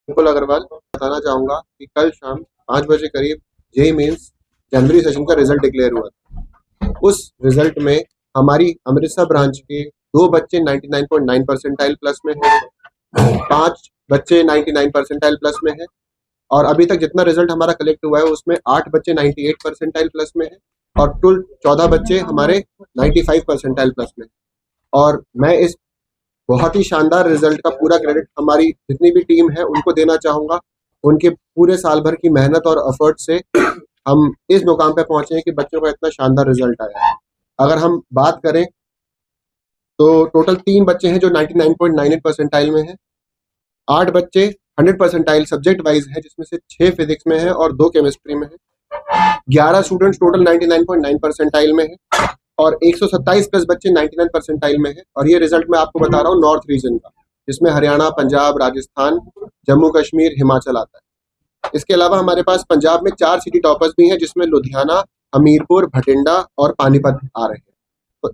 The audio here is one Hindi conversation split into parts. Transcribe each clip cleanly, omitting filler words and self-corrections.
मुकुल अग्रवाल बताना चाहूँगा कि कल शाम 5 बजे करीब जेईई मेंस जनवरी सेशन का रिजल्ट डिक्लेयर हुआ था। उस रिजल्ट में हमारी अमृतसर ब्रांच के 2 बच्चे 99.9 परसेंटाइल प्लस में हैं, 5 बच्चे 99 परसेंटाइल प्लस में हैं और अभी तक जितना रिजल्ट हमारा कलेक्ट हुआ है उसमें 8 बच्चे 98 परसेंटाइल प्लस में हैं और कुल 14 बच्चे हमारे 95 परसेंटाइल प्लस में। और मैं इस बहुत ही शानदार रिजल्ट का पूरा क्रेडिट हमारी जितनी भी टीम है उनको देना चाहूँगा। उनके पूरे साल भर की मेहनत और एफर्ट से हम इस मुकाम पे पहुँचे हैं कि बच्चों का इतना शानदार रिजल्ट आया है। अगर हम बात करें तो टोटल 3 बच्चे हैं जो 99.98 परसेंटाइल में हैं, 8 बच्चे 100 परसेंटाइल सब्जेक्ट वाइज हैं जिसमें से 6 फिजिक्स में है और 2 केमिस्ट्री में है, 11 स्टूडेंट्स टोटल 99.9 परसेंटाइल में है और 127 प्लस बच्चे 99 परसेंटाइल में है। और ये रिजल्ट मैं आपको बता रहा हूँ नॉर्थ रीजन का, जिसमें हरियाणा, पंजाब, राजस्थान, जम्मू कश्मीर, हिमाचल आता है। इसके अलावा हमारे पास पंजाब में 4 सिटी टॉपर्स भी हैं जिसमें लुधियाना, हमीरपुर, भटिंडा और पानीपत आ रहे हैं। तो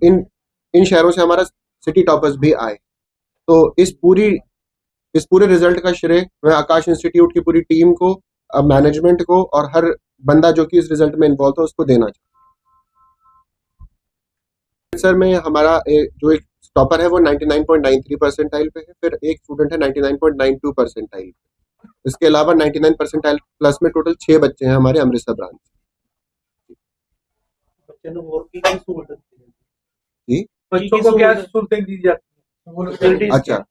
इन शहरों से हमारा सिटी टॉपर्स भी आए। तो इस पूरे रिजल्ट का श्रेय मैं आकाश इंस्टीट्यूट की पूरी टीम को, मैनेजमेंट को और हर बंदा जो कि इस रिजल्ट में इन्वॉल्व था उसको देना चाहिए। सर में हमारा जो एक टॉपर है वो 99.93 परसेंटाइल पे है, फिर एक स्टूडेंट है 99.92 परसेंटाइल पे। इसके अलावा 99 परसेंटाइल प्लस में टोटल 6 बच्चे हैं हमारे अमृतसर ब्रांच। जी, बच्चों को क्या सहूलतें दी जाती है? अच्छा,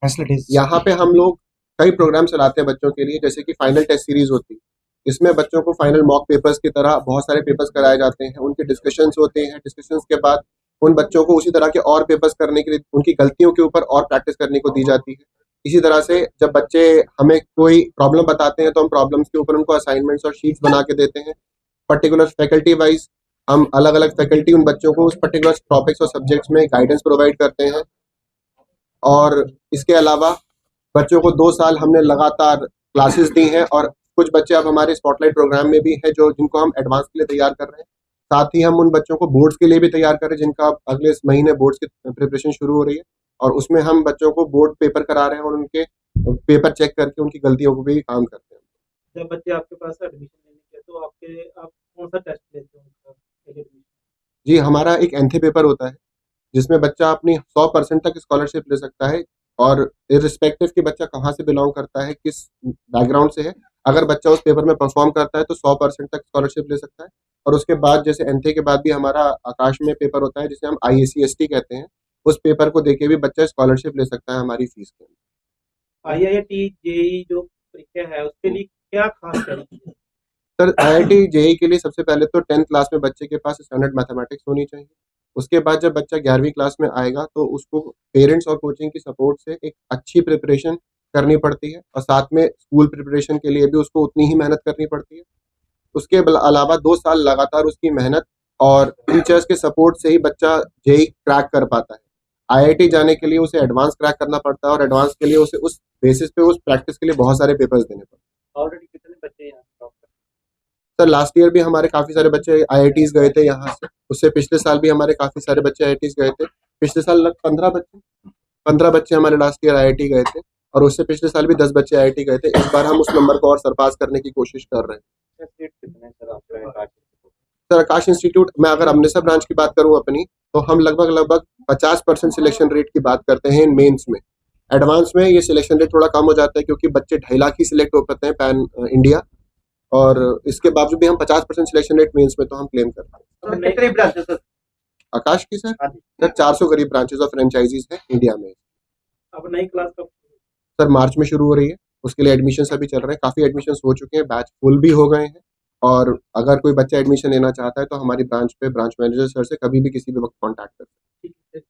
यहाँ पे हम लोग कई प्रोग्राम चलाते हैं बच्चों के लिए, जैसे कि फाइनल टेस्ट सीरीज होती है। इसमें बच्चों को फाइनल मॉक पेपर्स की तरह बहुत सारे पेपर्स कराए जाते हैं, उनके डिस्कशंस होते हैं। डिस्कशंस के बाद उन बच्चों को उसी तरह के और पेपर्स करने के लिए उनकी गलतियों के ऊपर और प्रैक्टिस करने को दी जाती है। इसी तरह से जब बच्चे हमें कोई प्रॉब्लम बताते हैं तो हम प्रॉब्लम्स के ऊपर उनको असाइनमेंट्स और शीट्स बना के देते हैं। पर्टिकुलर फैकल्टी वाइज हम अलग अलग फैकल्टी उन बच्चों को उस पर्टिकुलर टॉपिक्स और सब्जेक्ट्स में गाइडेंस प्रोवाइड करते हैं। और इसके अलावा बच्चों को 2 साल हमने लगातार क्लासेस दी हैं और कुछ बच्चे अब हमारे स्पॉटलाइट प्रोग्राम में भी हैं जिनको हम एडवांस के लिए तैयार कर रहे हैं। साथ ही हम उन बच्चों को बोर्ड्स के लिए भी तैयार कर रहे हैं जिनका अगले महीने बोर्ड्स की प्रिपरेशन शुरू हो रही है और उसमें हम बच्चों को बोर्ड पेपर करा रहे हैं और उनके पेपर चेक करके उनकी गलतियों को भी काम करते हैं। जब बच्चे आपके पास एडमिशन लेने के तो आप कौन सा टेस्ट लेते हो? जी, हमारा एक एंथे पेपर होता है जिसमें बच्चा अपनी 100% तक स्कॉलरशिप ले सकता है और इर्रिस्पेक्टिव कि बच्चा कहाँ से बिलोंग करता है, किस बैकग्राउंड से है। अगर बच्चा उस पेपर में परफॉर्म करता है तो 100% तक स्कॉलरशिप ले सकता है। और उसके बाद जैसे एंथे के बाद भी हमारा आकाश में पेपर होता है जिसे हम IACST कहते हैं, उस पेपर को देके भी बच्चा स्कॉलरशिप ले सकता है हमारी फीस के अंदर। IIT JEE जो परीक्षा है उसके लिए क्या खास है? सर, IIT JEE के लिए सबसे पहले तो 10th क्लास में बच्चे के पास स्टैंडर्ड मैथमेटिक्स होनी चाहिए। उसके बाद जब बच्चा 11वीं क्लास में आएगा तो उसको पेरेंट्स और कोचिंग की सपोर्ट से एक अच्छी प्रिपरेशन करनी पड़ती है और साथ में स्कूल प्रिपरेशन के लिए भी उसको उतनी ही मेहनत करनी पड़ती है। उसके अलावा 2 साल लगातार उसकी मेहनत और टीचर्स के सपोर्ट से ही बच्चा JEE क्रैक कर पाता है। IIT जाने के लिए उसे एडवांस क्रैक करना पड़ता है और एडवांस के लिए उसे उस बेसिस पे उस प्रैक्टिस के लिए बहुत सारे पेपर्स देने पड़ते हैं। ऑलरेडी कितने बच्चे यहाँ सर, लास्ट ईयर भी हमारे काफ़ी सारे बच्चे IITs गए थे यहाँ से। उससे पिछले साल भी हमारे काफ़ी सारे बच्चे IITs गए थे। पिछले साल लगभग 15 बच्चे हमारे लास्ट ईयर IIT गए थे और उससे पिछले साल भी 10 बच्चे IIT गए थे। इस बार हम उस नंबर को और सरपास करने की कोशिश कर रहे हैं। सर, आकाश इंस्टीट्यूट में अगर अमृतसर ब्रांच की बात करूँ अपनी, तो हम लगभग 50% सिलेक्शन रेट की बात करते हैं इन मेंस में। एडवांस में ये सिलेक्शन रेट थोड़ा कम हो जाता है क्योंकि बच्चे 2.5 लाख ही सिलेक्ट हो पाते हैं पैन इंडिया, और इसके बावजूद भी हम 50% सिलेक्शन रेट मेंस में तो हम क्लेम करते हैं। कितनी ब्रांचेस सर आकाश की सर 400 करीब ब्रांचेस और फ्रेंचाइजीज हैं इंडिया में। अब नई क्लास कब? सर, मार्च में शुरू हो रही है। उसके लिए एडमिशन अभी चल रहे हैं, काफ़ी एडमिशन हो चुके हैं, बैच फुल भी हो गए हैं। और अगर कोई बच्चा एडमिशन लेना चाहता है तो हमारी ब्रांच पे ब्रांच मैनेजर सर से कभी भी किसी भी वक्त कॉन्टैक्ट कर सकते हैं।